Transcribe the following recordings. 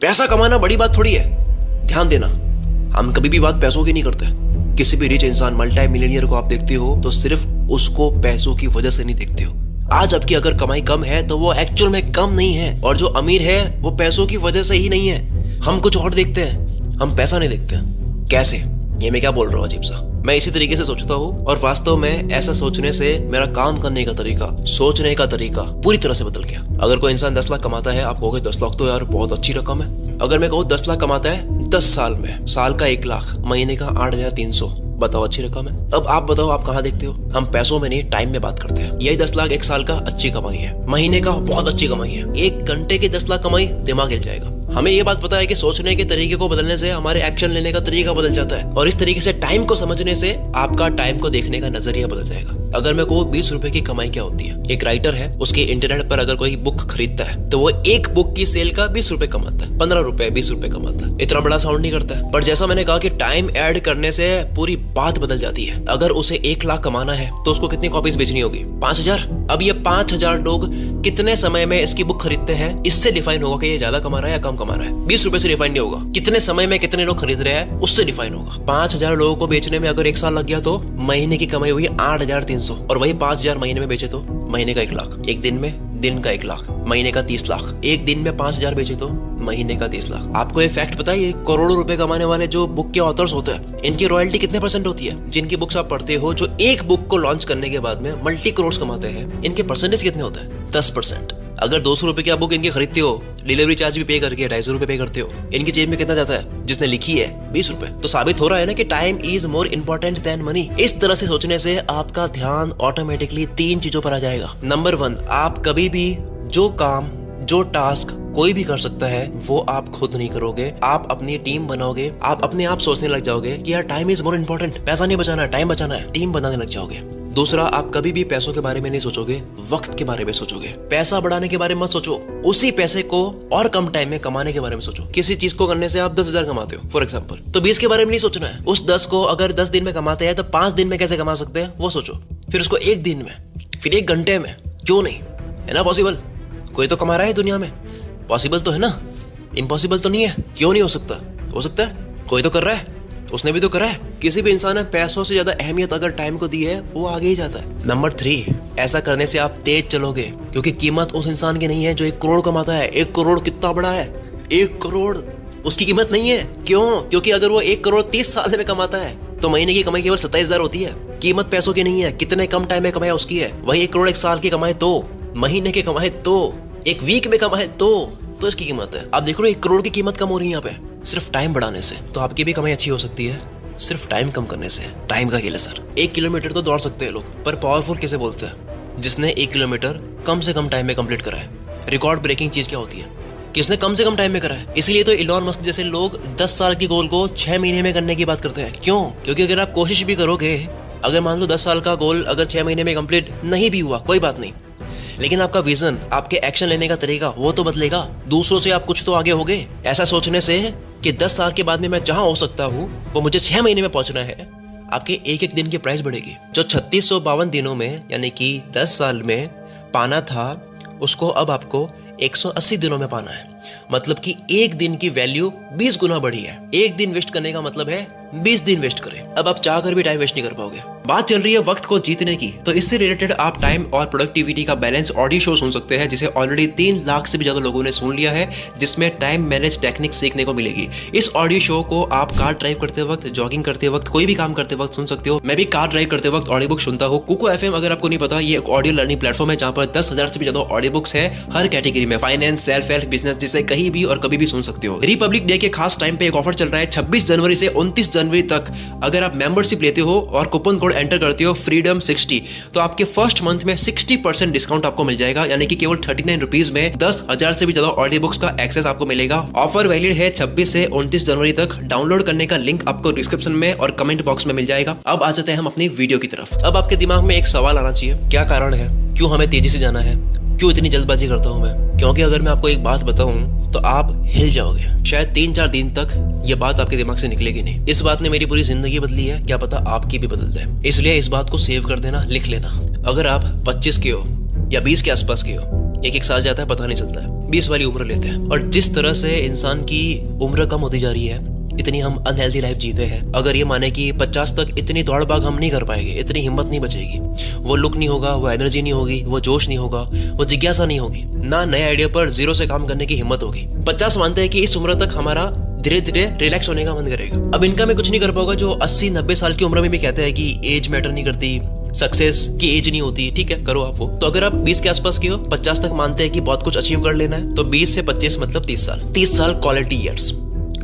पैसा कमाना बड़ी बात थोड़ी है। ध्यान देना, हम कभी भी बात पैसों की नहीं करते। किसी भी रिच इंसान, मल्टी मिलियनियर को आप देखते हो तो सिर्फ उसको पैसों की वजह से नहीं देखते हो। आज आपकी अगर कमाई कम है तो वो एक्चुअल में कम नहीं है, और जो अमीर है वो पैसों की वजह से ही नहीं है। हम कुछ और देखते हैं, हम पैसा नहीं देखते। कैसे? ये मैं क्या बोल रहा हूँ अजीब सा। मैं इसी तरीके से सोचता हूँ, और वास्तव में ऐसा सोचने से मेरा काम करने का तरीका, सोचने का तरीका पूरी तरह से बदल गया। अगर कोई इंसान 10 लाख कमाता है, आप कहोगे 10 लाख तो यार बहुत अच्छी रकम है। अगर मैं कहूँ 10 लाख कमाता है 10 साल में, साल का 1 लाख, महीने का 8,300, बताओ अच्छी रकम है? अब आप बताओ, आप कहाँ देखते हो? हम पैसों में नहीं, टाइम में बात करते हैं। यही 10 लाख 1 साल का अच्छी कमाई है, महीने का बहुत अच्छी कमाई है। 1 घंटे की 10 लाख कमाई, दिमाग हिल जाएगा। हमें ये बात पता है कि सोचने के तरीके को बदलने से हमारे एक्शन लेने का तरीका बदल जाता है, और इस तरीके से टाइम को समझने से आपका टाइम को देखने का नजरिया बदल जाएगा। अगर मैं कहूँ 20 रुपए की कमाई क्या होती है, एक राइटर है, उसके इंटरनेट पर अगर कोई बुक खरीदता है तो वो एक बुक की सेल का 20 रुपए कमाता है, 15 रुपए 20 रुपए कमाता है। इतना बड़ा साउंड नहीं करता है, पर जैसा मैंने कहा कि टाइम ऐड करने से पूरी बात बदल जाती है। अगर उसे 1 लाख कमाना है तो उसको कितनी कॉपीज बेचनी होगी? 5,000। अब ये 5,000 लोग कितने समय में इसकी बुक खरीदते हैं, इससे डिफाइन होगा कि ये ज्यादा कमा रहा है या कम कमा रहा है। 20 रुपए से डिफाइन नहीं होगा। कितने समय में कितने लोग खरीद रहे हैं उससे डिफाइन होगा। 5,000 लोगों को बेचने में अगर 1 साल लग गया तो महीने की कमाई हुई 8,300, और वही 5,000 महीने में बेचे तो महीने का 1 लाख। एक दिन में दिन का 1 लाख, महीने का 30 लाख। एक दिन में 5,000 बेचे तो महीने का 30 लाख। आपको ये फैक्ट पता है, ये करोड़ों रुपए कमाने वाले जो बुक के ऑथर्स होते हैं, इनकी रॉयल्टी कितने % होती है? जिनकी बुक्स आप पढ़ते हो, जो एक बुक को लॉन्च करने के बाद में मल्टी करोड़ कमाते हैं, इनके परसेंटेज कितने होते हैं? 10%। अगर 200 रुपए की आप बुक इनकी खरीदते हो, डिलीवरी चार्ज भी पे करके 250 रुपए पे करते हो, इनकी जेब में कितना जाता है? जिसने लिखी है 20 रुपए। तो साबित हो रहा है ना कि time is more important than money. इस तरह से सोचने से आपका ध्यान ऑटोमेटिकली 3 चीजों पर आ जाएगा। नंबर 1, आप कभी भी जो काम, जो टास्क कोई भी कर सकता है वो आप खुद नहीं करोगे, आप अपनी टीम बनाओगे। आप अपने आप सोचने लग जाओगे कि यार टाइम इज मोर इंपॉर्टेंट, पैसा नहीं बचाना है, टाइम बचाना है, टीम बनाने लग जाओगे। दूसरा, आप कभी भी पैसों के बारे में नहीं सोचोगे, वक्त के बारे में सोचोगे। पैसा बढ़ाने के बारे में मत सोचो, उसी पैसे को और कम टाइम में कमाने के बारे में सोचो। किसी चीज को करने से आप 10,000 कमाते हो फॉर एग्जांपल, तो 20 के बारे में नहीं सोचना है। उस 10 को अगर 10 दिन में कमाते हैं तो 5 दिन में कैसे कमा सकते हैं वो सोचो। फिर उसको 1 दिन में, फिर 1 घंटे में। क्यों नहीं? है ना पॉसिबल? कोई तो कमा रहा है दुनिया में, पॉसिबल तो है ना, इम्पॉसिबल तो नहीं है। क्यों नहीं हो सकता? हो सकता है, कोई तो कर रहा है, उसने भी तो करा है। किसी भी इंसान ने पैसों से ज्यादा अहमियत अगर टाइम को दी है, वो आगे ही जाता है। नंबर 3, ऐसा करने से आप तेज चलोगे, क्योंकि कीमत उस इंसान की नहीं है जो 1 करोड़ कमाता है। 1 करोड़ कितना बड़ा है? 1 करोड़ उसकी कीमत नहीं है। क्यों? क्योंकि अगर वो 1 करोड़ 30 साल में कमाता है तो महीने की कमाई केवल 27,000 होती है। कीमत पैसों की नहीं है, कितने कम टाइम में कमाया उसकी है। वही 1 करोड़ 1 साल की कमाए तो, महीने के कमाए तो, 1 वीक में कमाए तो इसकी कीमत है। आप देख रहे हो 1 करोड़ की कीमत कम हो रही है यहाँ पे सिर्फ टाइम बढ़ाने से। तो आपकी भी कमाई अच्छी हो सकती है सिर्फ टाइम कम करने से। टाइम का खेल है सर। 1 किलोमीटर तो दौड़ सकते हैं लोग, पर पावरफुल किसे बोलते हैं? जिसने 1 किलोमीटर कम से कम टाइम में कंप्लीट करा है। रिकॉर्ड ब्रेकिंग चीज क्या होती है? किसने कम से कम टाइम में करा है। इसलिए तो इलॉन मस्क जैसे लोग 10 साल की गोल को 6 महीने में करने की बात करते हैं। क्यों? क्योंकि अगर आप कोशिश भी करोगे, अगर मान लो 10 साल का गोल अगर 6 महीने में कंप्लीट नहीं भी हुआ, कोई बात नहीं, लेकिन आपका विजन, आपके एक्शन लेने का तरीका वो तो बदलेगा। दूसरों से आप कुछ तो आगे होगे। ऐसा सोचने से कि 10 साल के बाद में मैं जहां हो सकता हूँ वो मुझे 6 महीने में पहुंचना है, आपके एक दिन की प्राइस बढ़ेगी। जो 3652 दिनों में यानी कि 10 साल में पाना था, उसको अब आपको 180 दिनों में पाना है। मतलब कि 1 दिन की वैल्यू 20 गुना बढ़ी है। 1 दिन वेस्ट करने का मतलब है 20 दिन वेस्ट करें। अब आप चाहकर भी टाइम वेस्ट नहीं कर पाओगे। बात चल रही है वक्त को जीतने की, तो इससे रिलेटेड आप टाइम और प्रोडक्टिविटी का बैलेंस ऑडियो शो सुन सकते हैं, जिसे ऑलरेडी 3 लाख से भी ज्यादा लोगों ने सुन लिया है, जिसमें टाइम मैनेज टेक्निक सीखने को मिलेगी। इस ऑडियो शो को आप कार ड्राइव करते वक्त, जॉगिंग करते वक्त, कोई भी काम करते वक्त सुन सकते हो। मैं भी कार ड्राइव करते वक्त ऑडियो बुक सुनता हूँ। कुको FM, अगर आपको नहीं पता, ये एक ऑडियो लर्निंग प्लेटफॉर्म है जहाँ पर 10,000 से भी ज्यादा ऑडियो बुक्स है हर कैटेगरी में, फाइनेंस, सेल्फ हेल्प, बिजनेस, जिसे कहीं भी और कभी भी सुन सकते हो। रिपब्लिक डे के खास टाइम पे एक ऑफर चल रहा है 26 जनवरी से 29 जनवरी तक। अगर आप मेंबरशिप लेते हो और कूपन कोड एंटर करते हो freedom 60, तो आपके फर्स्ट मंथ में 60% डिस्काउंट आपको मिल जाएगा, यानी कि केवल 39 रुपीज में 10,000 से भी ज्यादा ऑडियो बुक्स का एक्सेस आपको मिलेगा। ऑफर वैलिड है 26 से 29 जनवरी तक। डाउनलोड करने का लिंक आपको डिस्क्रिप्शन में और कमेंट बॉक्स में मिल जाएगा। अब आ जाते हैं हम अपनी वीडियो की तरफ। अब आपके दिमाग में एक सवाल आना चाहिए, क्या कारण है, क्यों हमें तेजी से जाना है, क्यों इतनी जल्दबाजी करता हूं मैं? क्योंकि अगर मैं आपको एक बात बताऊं तो आप हिल जाओगे। शायद 3-4 दिन तक ये बात आपके दिमाग से निकलेगी नहीं। इस बात ने मेरी पूरी जिंदगी बदली है, क्या पता आपकी भी बदल दे। इसलिए इस बात को सेव कर देना, लिख लेना। अगर आप 25 के हो या 20 के आसपास के हो एक एक साल जाता है पता नहीं चलता है, 20 वाली उम्र लेते हैं। और जिस तरह से इंसान की उम्र कम होती जा रही है, इतनी हम अनहेल्दी लाइफ जीते हैं। अगर ये माने कि 50 तक इतनी दौड़ भाग हम नहीं कर पाएंगे, इतनी हिम्मत नहीं बचेगी, वो लुक नहीं होगा, वो एनर्जी नहीं होगी, वो जोश नहीं होगा, वो जिज्ञासा नहीं होगी, ना नए आइडिया पर जीरो से काम करने की हिम्मत होगी। 50 मानते हैं कि इस उम्र तक हमारा धीरे धीरे रिलैक्स होने का मन करेगा। अब इनका मैं कुछ नहीं कर पाऊंगा जो 80-90 साल की उम्र में भी कहते हैं कि एज मैटर नहीं करती, सक्सेस की एज नहीं होती। ठीक है, करो आप वो। तो अगर आप 20 के आसपास की हो, 50 तक मानते हैं कि बहुत कुछ अचीव कर लेना है, तो 20 से 25 मतलब 30 साल। 30 साल क्वालिटी ईयर्स,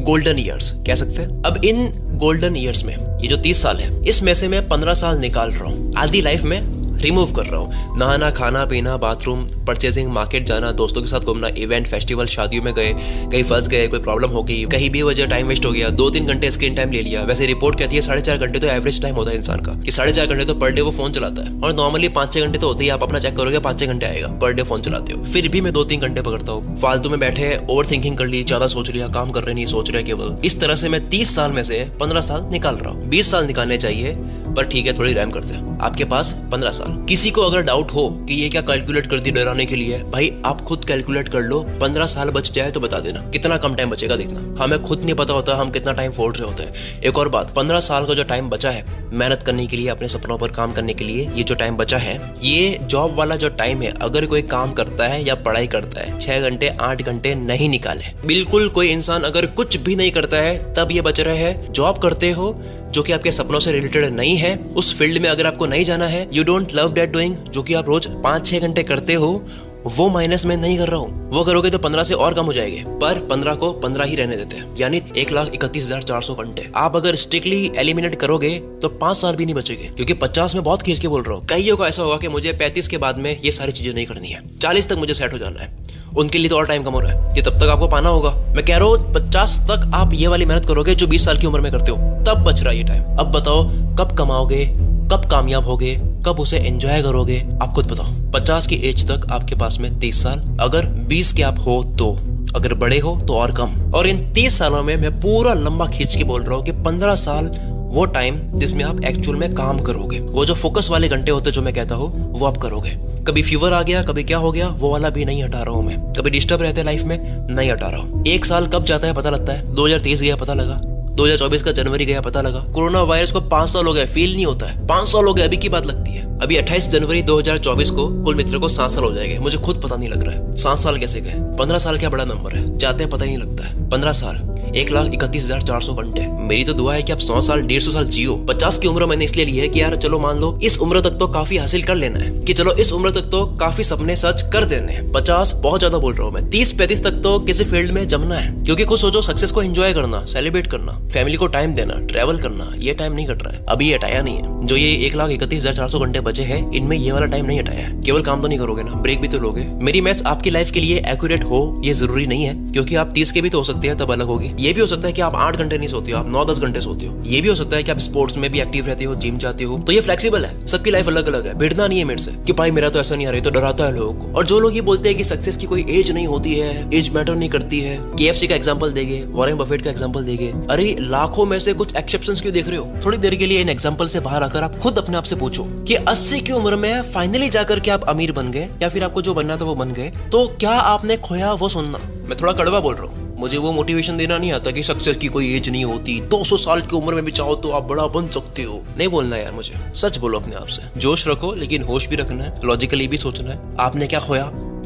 गोल्डन ईयर्स कह सकते हैं। अब इन गोल्डन ईयर्स में ये जो 30 साल है, इसमें से मैं 15 साल निकाल रहा हूँ, आधी लाइफ में रिमूव कर रहा हूँ। नहाना, खाना पीना, बाथरूम, परचेजिंग, मार्केट जाना, दोस्तों के साथ घूमना, इवेंट, फेस्टिवल, शादियों में गए, कहीं फंस गए, कोई प्रॉब्लम हो गई, कहीं भी वजह टाइम वेस्ट हो गया, 2-3 घंटे स्क्रीन टाइम ले लिया। वैसे रिपोर्ट कहती है 4.5 घंटे तो एवरेज टाइम होता है इंसान का, कि 4.5 घंटे तो पर डे वो फोन चलाता है। और नॉर्मली 5-6 घंटे तो होते ही, आप अपना चेक करोगे 5-6 घंटे आएगा पर डे फोन चलाते हो। फिर भी मैं 2-3 घंटे पकड़ता हूँ। फालतू में बैठे ओवर थिंकिंग कर ली, ज्यादा सोच लिया, काम कर रहे नहीं, सोच रहे केवल। इस तरह से मैं 30 साल में से 15 साल निकाल रहा हूँ। 20 साल निकालने चाहिए, पर ठीक है थोड़ी रैम करते हैं। आपके पास 15 साल। किसी को अगर डाउट हो कि ये क्या कैलकुलेट कर दी डराने के लिए, भाई आप खुद कैलकुलेट कर लो। 15 साल बच जाए तो बता देना, कितना कम टाइम बचेगा देखना। हमें खुद नहीं पता होता हम कितना टाइम फोड़ रहे होते हैं। एक और बात, 15 साल का जो टाइम बचा है मेहनत करने के लिए, अपने सपनों पर काम करने के लिए, ये जो टाइम बचा है, ये जॉब वाला जो टाइम है, अगर कोई काम करता है या पढ़ाई करता है, 6 घंटे 8 घंटे नहीं निकाले। बिल्कुल कोई इंसान अगर कुछ भी नहीं करता है तब ये बच रहे हैं। जॉब करते हो जो कि आपके सपनों से रिलेटेड नहीं है, उस फील्ड में अगर आपको नहीं जाना है, you don't love that doing, जो कि आप रोज 5-6 घंटे करते हो, वो माइनस में नहीं कर रहा हूँ। वो करोगे तो 15 से और कम हो जाएंगे, पर 15 को 15 ही रहने देते हैं, यानी 1,31,400 घंटे। आप अगर स्ट्रिक्टली एलिमिनेट करोगे तो 5 साल भी नहीं बचेंगे, क्योंकि 50 में बहुत खींच के बोल रहा हूँ। कईयों को ऐसा होगा कि मुझे 35 के बाद में ये सारी चीजें नहीं करनी है, 40 तक मुझे सेट हो जाना है। उनके लिए तो और टाइम कम हो रहा है, ये तब तक आपको पाना होगा। मैं कह रहा हूँ 50 तक आप ये वाली मेहनत करोगे जो 20 साल की उम्र में करते हो, तब बच रहा है ये टाइम। अब बताओ कब कमाओगे, कब कामयाब होगे, कब उसे एंजॉय करोगे, आप खुद बताओ। 50 की एज तक आपके पास में 30 साल, अगर 20 के आप हो तो, अगर बड़े हो तो और कम। और इन 30 सालों में मैं पूरा लंबा खींच के बोल रहा हूँ कि 15 साल वो टाइम जिसमें आप एक्चुअल में काम करोगे, वो जो फोकस वाले घंटे होते जो मैं कहता हूँ, वो आप करोगे। कभी फीवर आ गया, कभी क्या हो गया, वो वाला भी नहीं हटा रहा हूँ मैं। कभी डिस्टर्ब रहते लाइफ में, नहीं हटा रहा हूँ। 1 साल कब जाता है पता लगता है, 2023 गया पता लगा, 2024 का जनवरी गया पता लगा। कोरोना वायरस को 5 साल हो गए, फील नहीं होता है। 5 साल हो गए, अभी की बात लगती है। अभी 28 जनवरी 2024 को कुल मित्र को 7 साल हो जाएंगे, मुझे खुद पता नहीं लग रहा है 7 साल कैसे गए। 15 साल क्या बड़ा नंबर है, जाते हैं पता ही नहीं लगता है। 15 साल, 1,31,400 घंटे। मेरी तो दुआ है कि आप 100 साल 150 साल जियो। 50 की उम्र मैंने इसलिए ली है कि यार चलो मान लो इस उम्र तक तो काफी हासिल कर लेना है, कि चलो इस उम्र तक तो काफी सपने सच कर देने हैं। 50 बहुत ज्यादा बोल रहा हूँ मैं। 30-35 तक तो किसी फील्ड में जमना है, क्योंकि खुद सोचो, सक्सेस को एंजॉय करना, सेलिब्रेट करना, फैमिली को टाइम देना, ट्रैवल करना, ये टाइम नहीं कट रहा है। अभी ये हटाया नहीं है। जो ये 1,31,400 घंटे बचे हैं, इनमें ये वाला टाइम नहीं हटाया है। केवल काम तो नहीं करोगे ना, ब्रेक भी तो लोगे। मेरी मैथ्स आपकी लाइफ के लिए एक्यूरेट हो ये जरूरी नहीं है, क्योंकि आप 30 के भी तो हो सकते हैं, तब अलग होगी। ये भी हो सकता है कि आप 8 घंटे नहीं सोते हो, आप 9-10 घंटे सोते हो। ये भी हो सकता है कि आप स्पोर्ट्स में भी एक्टिव रहते हो, जिम जाते हो। तो ये फ्लेक्सिबल है, सबकी लाइफ अलग अलग है। भिड़ना नहीं है मेरे से कि भाई मेरा तो ऐसा नहीं आ रहा है, तो डराता है लोगों को। और जो लोग ये बोलते हैं कि सक्सेस की कोई एज नहीं होती है, एज मैटर नहीं करती है, KFC का एग्जांपल देंगे, वॉरेन बफेट का एग्जांपल देंगे। अरे लाखों में से कुछ एक्सेप्शंस क्यों देख रहे हो? थोड़ी देर के लिए इन एग्जांपल से बाहर आकर आप खुद अपने आप से पूछो कि 80 की उम्र में फाइनली जाकर के आप अमीर बन गए, या फिर आपको जो बनना था वो बन गए, तो क्या आपने खोया वो सुनना। मैं थोड़ा कड़वा बोल रहा हूँ, मुझे वो मोटिवेशन देना नहीं आता कि सक्सेस की कोई एज नहीं होती, 200 साल की उम्र में भी चाहो तो आप बड़ा बन सकते हो। नहीं बोलना यार मुझे, सच बोलो अपने आप से। जोश रखो, लेकिन होश भी रखना है, लॉजिकली भी सोचना है। आपने क्या खोया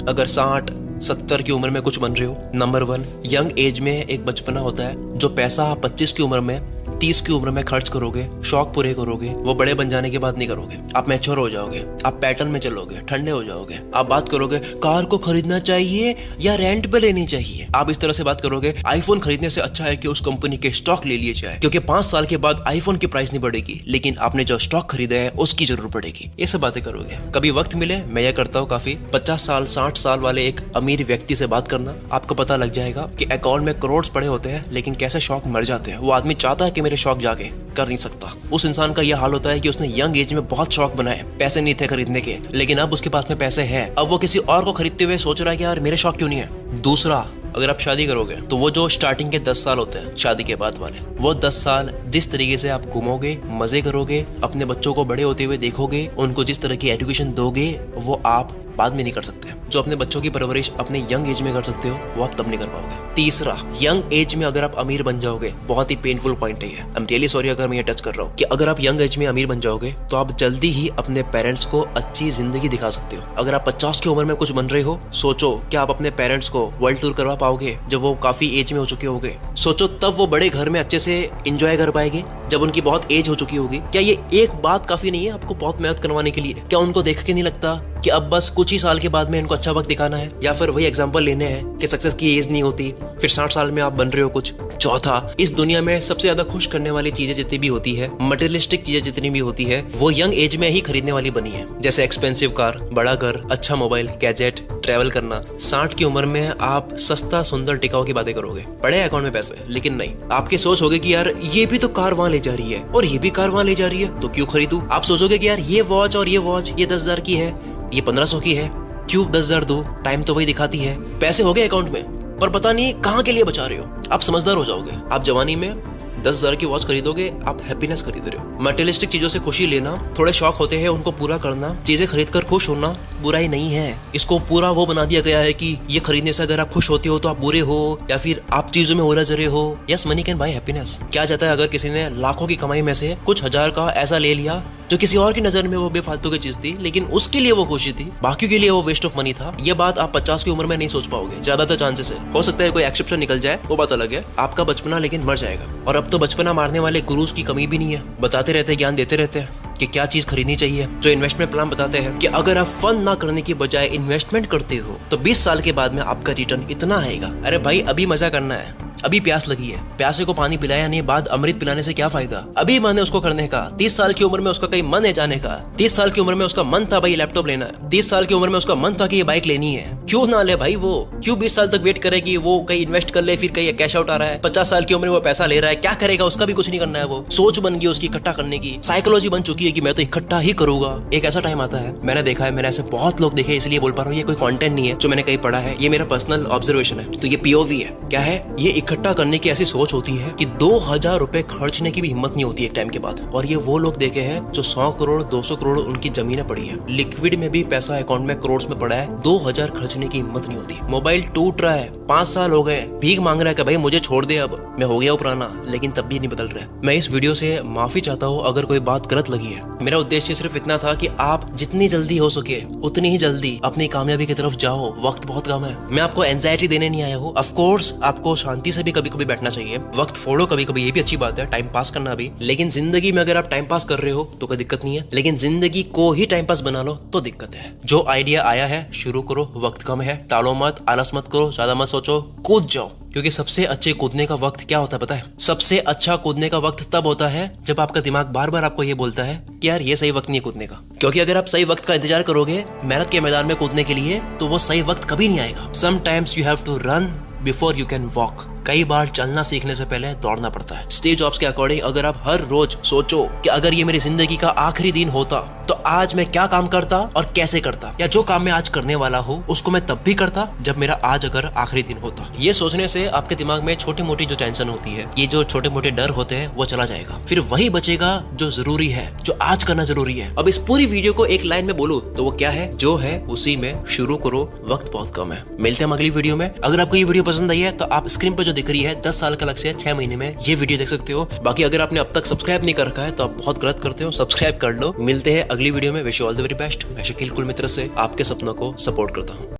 अगर 60-70 की उम्र में कुछ बन रहे हो? नंबर 1, यंग एज में एक बचपना होता है, जो पैसा आप 25 की उम्र में, 30 की उम्र में खर्च करोगे, शौक पूरे करोगे, वो बड़े बन जाने के बाद नहीं करोगे। आप मैच्योर हो जाओगे, आप पैटर्न में चलोगे, ठंडे हो जाओगे। आप बात करोगे कार को खरीदना चाहिए या रेंट पे लेनी चाहिए। आप इस तरह से बात करोगे, आईफोन खरीदने से अच्छा है कि उस कंपनी के स्टॉक ले लिए जाए, क्योंकि 5 साल के बाद आईफोन की प्राइस नहीं बढ़ेगी, लेकिन आपने जो स्टॉक खरीदा है उसकी जरूर बढ़ेगी। ये सब बातें करोगे। कभी वक्त मिले, मैं ये करता हूँ काफी, 50 साल 60 साल वाले एक अमीर व्यक्ति से बात करना, आपको पता लग जाएगा कि अकाउंट में करोड़ पड़े होते हैं, लेकिन कैसे शौक मर जाते हैं। वो आदमी चाहता है कि मेरे शौक जागे, कर नहीं सकता। उस इंसान का यह हाल होता है कि उसने यंग एज में बहुत शौक बनाए, पैसे नहीं थे खरीदने के, लेकिन अब उसके पास में पैसे हैं। अब वो किसी और को खरीदते हुए सोच रहा है कि यार मेरे शौक क्यों नहीं है। दूसरा, अगर आप शादी करोगे तो वो जो स्टार्टिंग के 10 साल होते हैं शादी के बाद वाले, वो 10 साल जिस तरीके से आप घूमोगे, मजे करोगे, अपने बच्चों को बड़े होते हुए देखोगे, उनको जिस तरह की एजुकेशन दोगे, वो आप बाद में नहीं कर सकते। जो अपने बच्चों की परवरिश अपने यंग एज में कर सकते हो वो आप तब नहीं कर पाओगे। तीसरा, यंग एज में अगर आप अमीर बन जाओगे, बहुत ही पेनफुल पॉइंट है ये। आई एम रियली सॉरी अगर मैं ये टच कर रहा हूँ कि अगर आप यंग एज में अमीर बन जाओगे तो आप जल्दी ही अपने पेरेंट्स को अच्छी जिंदगी दिखा सकते हो। अगर आप 50 की उम्र में कुछ बन रहे हो, सोचो क्या आप अपने पेरेंट्स को वर्ल्ड टूर करवा पाओगे जब वो काफी एज में हो चुके होंगे? सोचो तब वो बड़े घर में अच्छे से एंजॉय कर पाएंगे जब उनकी बहुत एज हो चुकी होगी? क्या ये एक बात काफी नहीं है आपको बहुत मेहनत करवाने के लिए? क्या उनको देख के नहीं लगता कि अब बस कुछ ही साल के बाद में इनको अच्छा वक्त दिखाना है? या फिर वही एग्जांपल लेने हैं कि सक्सेस की एज नहीं होती, फिर 60 साल में आप बन रहे हो कुछ। चौथा, इस दुनिया में सबसे ज्यादा खुश करने वाली चीजें जितनी भी होती है, मटेरियलिस्टिक चीजें जितनी भी होती है, वो यंग एज में ही खरीदने वाली बनी है। जैसे एक्सपेंसिव कार, बड़ा घर, अच्छा मोबाइल, गैजेट, ट्रैवल करना। 60 की उम्र में आप सस्ता सुंदर टिकाऊ की बातें करोगे, पड़े अकाउंट में पैसे, लेकिन नहीं, आपकी सोच होगी कि यार ये भी तो कार वहां ले जा रही है और ये भी कार वहां ले जा रही है, तो क्यों खरीदूं? आप सोचोगे कि यार ये वॉच और ये वॉच, ये 10,000 की है, ये 1500 की है, क्यों 10,000 दो? टाइम तो वही दिखाती है। पैसे हो गए अकाउंट में, पर पता नहीं कहाँ के लिए बचा रहे हो। आप समझदार हो जाओगे। आप जवानी में 10,000 की वॉच खरीदोगे, आप हैप्पीनेस खरीद रहे हो। मटेरियलिस्टिक चीजों से खुशी लेना, थोड़े शौक होते हैं उनको पूरा करना, चीजें खरीद कर खुश होना बुराई नहीं है। इसको पूरा वो बना दिया गया है कि ये खरीदने से अगर आप खुश होते हो तो आप बुरे हो, या फिर आप चीजों में उलझ रहे हो। Yes, money can buy happiness. क्या जाता है अगर किसी ने लाखों की कमाई में से कुछ हजार का ऐसा ले लिया जो किसी और की नजर में वो बेफालतू की चीज थी, लेकिन उसके लिए वो खुशी थी, बाकी के लिए वो वेस्ट ऑफ मनी था। ये बात आप 50 की उम्र में नहीं सोच पाओगे। ज्यादातर चांसेस है, हो सकता है कोई एक्सेप्शन निकल जाए, वो बात अलग है। आपका बचपना लेकिन मर जाएगा। और अब तो बचपना मारने वाले गुरुज की कमी भी नहीं है, बताते रहते हैं, ज्ञान देते रहते हैं कि क्या चीज खरीदनी चाहिए। जो इन्वेस्टमेंट प्लान बताते हैं कि अगर आप फन ना करने की बजाय इन्वेस्टमेंट करते हो तो 20 साल के बाद में आपका रिटर्न इतना आएगा। अरे भाई, अभी मजा करना है, अभी प्यास लगी है, प्यासे को पानी पिलाया नहीं, बाद अमृत पिलाने से क्या फायदा? अभी मन है उसको करने का। 30 साल की उम्र में उसका कहीं मन है जाने का। 30 साल की उम्र में उसका मन था भाई लैपटॉप लेना है। 30 साल की उम्र में उसका मन था कि ये बाइक लेनी है, क्यों ना ले भाई? वो क्यों 20 साल तक वेट करे कि वो कहीं इन्वेस्ट कर ले, फिर कहीं कैश आउट आ रहा है। 50 साल की उम्र में वो पैसा ले रहा है, क्या करेगा? उसका भी कुछ नहीं करना है। वो सोच बन गई उसकी इकट्ठा करने की, साइकोलॉजी बन चुकी है कि मैं तो इकट्ठा ही करूंगा। एक ऐसा टाइम आता है, मैंने देखा है, मैंने ऐसे बहुत लोग देखे, इसलिए बोल पा रहा हूँ। ये कोई कंटेंट नहीं है जो मैंने कहीं पढ़ा है, ये मेरा पर्सनल ऑब्जर्वेशन है। तो ये पीओवी है। क्या है? ये इकट्ठा करने की ऐसी सोच होती है कि 2000 रुपए खर्चने की भी हिम्मत नहीं होती एक टाइम के बाद। और ये वो लोग देखे हैं जो 100 करोड़ 200 करोड़ उनकी जमीनें पड़ी है, लिक्विड में भी पैसा अकाउंट में करोड़ में पड़ा है, 2000 खर्चने की हिम्मत नहीं होती। मोबाइल टूट रहा है, 5 साल हो गए, भीख मांग रहा है कि भाई मुझे छोड़ दे, अब मैं हो गया पुराना, लेकिन तब भी नहीं बदल रहा है। मैं इस वीडियो से माफी चाहता हूँ अगर कोई बात गलत लगी है। मेरा उद्देश्य सिर्फ इतना था कि आप जितनी जल्दी हो सके उतनी ही जल्दी अपनी कामयाबी की तरफ जाओ। वक्त बहुत कम है। मैं आपको एंजाइटी देने नहीं आया हूँ। ऑफ कोर्स आपको शांति से भी कभी कभी बैठना चाहिए, वक्त फोड़ो कभी कभी, ये भी अच्छी बात है, टाइम पास करना भी। लेकिन जिंदगी में अगर आप टाइम पास कर रहे हो तो कोई दिक्कत नहीं है, लेकिन जिंदगी को ही टाइम पास बना लो तो दिक्कत है। जो आइडिया आया है शुरू करो, वक्त कम है, टालो मत, आलस मत करो, ज्यादा मत सोचो, कूद जाओ। क्योंकि सबसे अच्छे कूदने का वक्त क्या होता है पता है? सबसे अच्छा कूदने का वक्त तब होता है जब आपका दिमाग बार बार आपको ये बोलता है कि यार ये सही वक्त नहीं है कूदने का। क्योंकि अगर आप सही वक्त का इंतजार करोगे मेहनत के मैदान में कूदने के लिए, तो वो सही वक्त कभी नहीं आएगा। Sometimes you have to run before you can walk. कई बार चलना सीखने से पहले दौड़ना पड़ता है। स्टीव जॉब्स के अकॉर्डिंग अगर आप हर रोज सोचो कि अगर ये मेरी जिंदगी का आखिरी दिन होता तो आज मैं क्या काम करता और कैसे करता, या जो काम मैं आज करने वाला हूँ उसको मैं तब भी करता जब मेरा आज अगर आखिरी दिन होता। ये सोचने से आपके दिमाग में छोटी मोटी जो टेंशन होती है, ये जो छोटे मोटे डर होते हैं, वो चला जाएगा। फिर वही बचेगा जो जरूरी है, जो आज करना जरूरी है। अब इस पूरी वीडियो को एक लाइन में बोलूं तो वो क्या है? जो है उसी में शुरू करो, वक्त बहुत कम है। मिलते हैं अगली वीडियो में। अगर आपको ये वीडियो पसंद आई है तो आप स्क्रीन पर जो दिख रही है 10 साल का लक्ष्य 6 महीने में ये वीडियो देख सकते हो। बाकी अगर आपने अब तक सब्सक्राइब नहीं कर रखा है तो आप बहुत गलत करते हो, सब्सक्राइब कर लो। मिलते हैं अगली वीडियो में। Wish you all the very best. मैं शकील कुल मित्र से आपके सपनों को सपोर्ट करता हूँ।